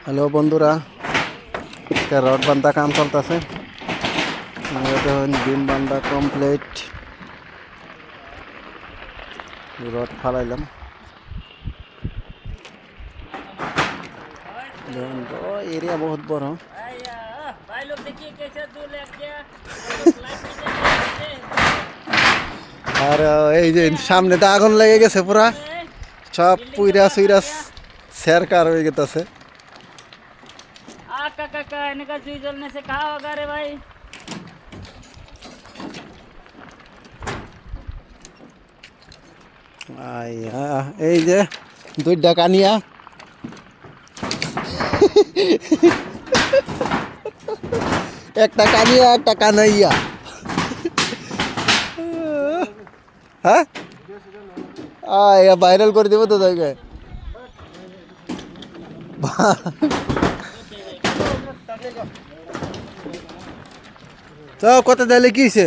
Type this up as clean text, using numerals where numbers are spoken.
Hello বন্ধুরা, আজকে rod বান্ধা কাম চলতেছে। দেখুন বিম বান্ধা কমপ্লিট, রড ফালাইলাম। দেখুন এরিয়া বহুত বড়। আর এই যে সামনে তো আগুন লেগে গেছে, পুরা সব পুইরা সুইরা সেরকার হয়ে গেছে। काका इन्हें का जुई जलने से कहा होगा रे भाई। এই যে দুইটা কানিয়া, একটা কানিয়া একটা কানাইয়া। হ্যাঁ ভাইরাল করে দেবো তো জায়গায়। তো কত দিলে কি হয়েছে?